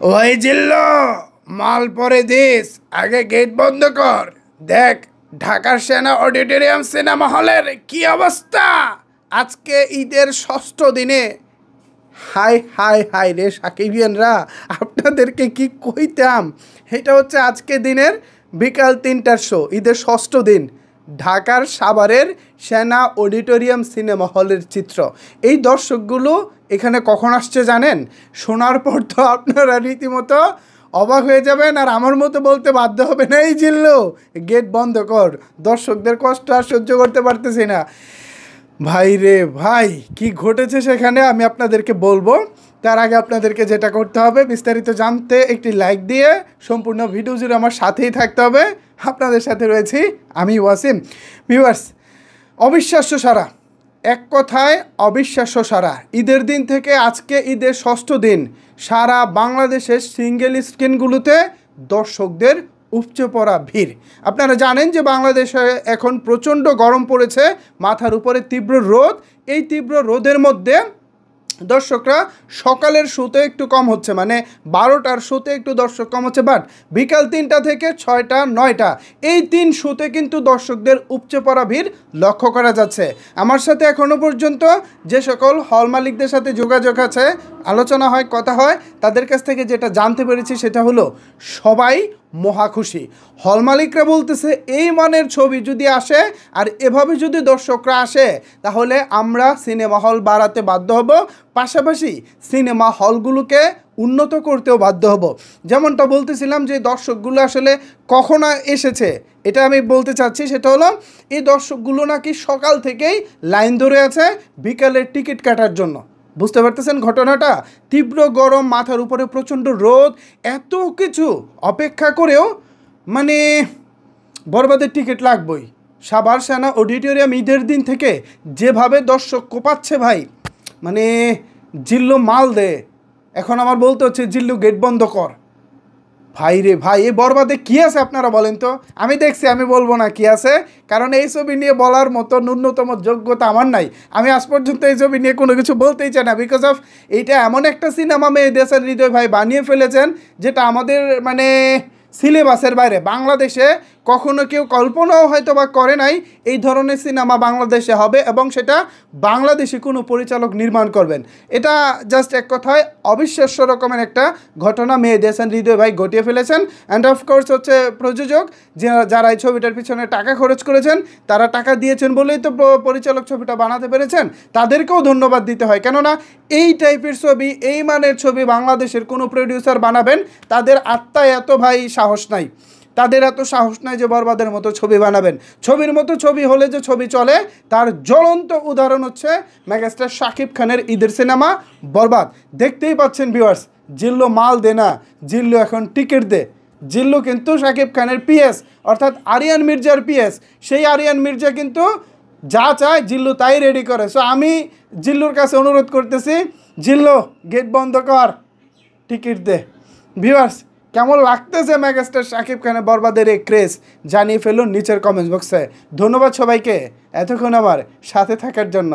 ওই জিল্লো, মাল পরে দিস, আগে গেট বন্ধ কর। দেখ ঢাকার সেনা অডিটোরিয়াম সিনেমা হলের কি অবস্থা আজকে ঈদের ষষ্ঠ দিনে। হাই হাই হাই রে সাকিবিয়ানরা, আপনাদেরকে কি কইতাম। এটা হচ্ছে আজকে দিনের বিকাল 3টার শো, ঈদের ষষ্ঠ দিন। ঢাকার সাভারের সেনা অডিটোরিয়াম সিনেমা হলের চিত্র। এই দর্শকগুলো এখানে কখন আসছে জানেন? শোনার পর তো আপনারা রীতিমতো অবাক হয়ে যাবেন, আর আমার মতো বলতে বাধ্য হবেন, এই জিল্লু গেট বন্ধ কর, দর্শকদের কষ্ট আর সহ্য করতে পারতেছি না। ভাই রে ভাই, কি ঘটেছে সেখানে আমি আপনাদেরকে বলবো। তার আগে আপনাদেরকে যেটা করতে হবে, বিস্তারিত জানতে একটি লাইক দিয়ে সম্পূর্ণ ভিডিও জুড়ে আমার সাথেই থাকতে হবে। আপনাদের সাথে রয়েছি আমি ওয়াসিম। ভিউয়ার্স, অবিশ্বাস্য সারা, এক কথায় অবিশ্বাস্য সারা। ঈদের দিন থেকে আজকে ঈদের ষষ্ঠ দিন, সারা বাংলাদেশের সিঙ্গেল স্ক্রিনগুলোতে দর্শকদের উপচে পড়া ভিড়। আপনারা জানেন যে বাংলাদেশে এখন প্রচণ্ড গরম পড়েছে, মাথার উপরে তীব্র রোদ। এই তীব্র রোদের মধ্যে দর্শকরা সকালের শোতে একটু কম হচ্ছে, মানে 12টার শোতে একটু দর্শক কম হচ্ছে, বাট বিকাল 3টা থেকে 6টা 9টা এই 3 শোতে কিন্তু দর্শকদের উপচে পড়া ভিড় লক্ষ্য করা যাচ্ছে। আমার সাথে এখনও পর্যন্ত যে সকল হল মালিকদের সাথে যোগাযোগ আছে, আলোচনা হয়, কথা হয়, তাদের কাছ থেকে যেটা জানতে পেরেছি সেটা হলো সবাই মহা খুশি। হল মালিকরা বলতেছে এই মানের ছবি যদি আসে আর এভাবে যদি দর্শকরা আসে তাহলে আমরা সিনেমা হল বাড়াতে বাধ্য হব, পাশাপাশি সিনেমা হলগুলোকে উন্নত করতেও বাধ্য হব। যেমনটা বলতেছিলাম যে দর্শকগুলো আসলে কখন এসেছে এটা আমি বলতে চাচ্ছি, সেটা হলো এই দর্শকগুলো নাকি সকাল থেকেই লাইন ধরে আছে বিকালের টিকিট কাটার জন্য। বুঝতে পারতেছেন ঘটনাটা? তীব্র গরম, মাথার উপরে প্রচণ্ড রোদ, এত কিছু অপেক্ষা করেও মানে বরবাদের টিকিট লাগবেই। সাভার সেনা অডিটোরিয়াম ঈদের দিন থেকে যেভাবে দর্শক কোপাচ্ছে ভাই, মানে জিল্লু মাল দে। এখন আমার বলতে হচ্ছে জিল্লু গেট বন্ধ কর। ভাই রে ভাই, এই বরবাদে কী আছে আপনারা বলেন তো? আমি দেখছি, আমি বলবো না কী আছে, কারণ এই ছবি নিয়ে বলার মতো ন্যূনতম যোগ্যতা আমার নাই। আমি আজ পর্যন্ত এই ছবি নিয়ে কোনো কিছু বলতেই চাই না, বিকজ অফ এইটা এমন একটা সিনেমা মেহেদি হৃদয় ভাই বানিয়ে ফেলেছেন যেটা আমাদের মানে সিলেবাসের বাইরে। বাংলাদেশে কখনো কেউ কল্পনাও হয়তো বা করে নাই এই ধরনের সিনেমা বাংলাদেশে হবে, এবং সেটা বাংলাদেশি কোনো পরিচালক নির্মাণ করবেন। এটা জাস্ট এক কথায় অবিশ্বাস্য রকমের একটা ঘটনা মেহেদি হৃদয় ভাই ঘটিয়ে ফেলেছেন। অ্যান্ড অফকোর্স হচ্ছে প্রযোজক, যারা এই ছবিটার পিছনে টাকা খরচ করেছেন, তারা টাকা দিয়েছেন বলেই তো পরিচালক ছবিটা বানাতে পেরেছেন, তাদেরকেও ধন্যবাদ দিতে হয়। কেননা এই টাইপের ছবি, এই মানের ছবি বাংলাদেশের কোনো প্রডিউসার বানাবেন, তাদের আত্মায় এত ভাই সাহস নাই, তাদের এত সাহস নাই যে বরবাদের মতো ছবি বানাবেন। ছবির মতো ছবি হলে যে ছবি চলে, তার জ্বলন্ত উদাহরণ হচ্ছে মেগাস্টার শাকিব খানের ঈদের সিনেমা বরবাদ। দেখতেই পাচ্ছেন ভিউয়ার্স, জিল্লু মাল দে না, জিল্লু এখন টিকিট দে। জিল্লু কিন্তু শাকিব খানের পিএস, অর্থাৎ আরিয়ান মির্জার পিএস। সেই আরিয়ান মির্জা কিন্তু যা চায় জিল্লু তাই রেডি করে। সো আমি জিল্লুর কাছে অনুরোধ করতেছি, জিল্লু গেট বন্ধ কর, টিকিট দে। ভিউয়ার্স, কেমন লাগতেছে মেগাস্টার শাকিব খানের বরবাদের এই ক্রেজ জানিয়ে ফেলুন নিচের কমেন্ট বক্সে। ধন্যবাদ সবাইকে এতক্ষণ আমার সাথে থাকার জন্য।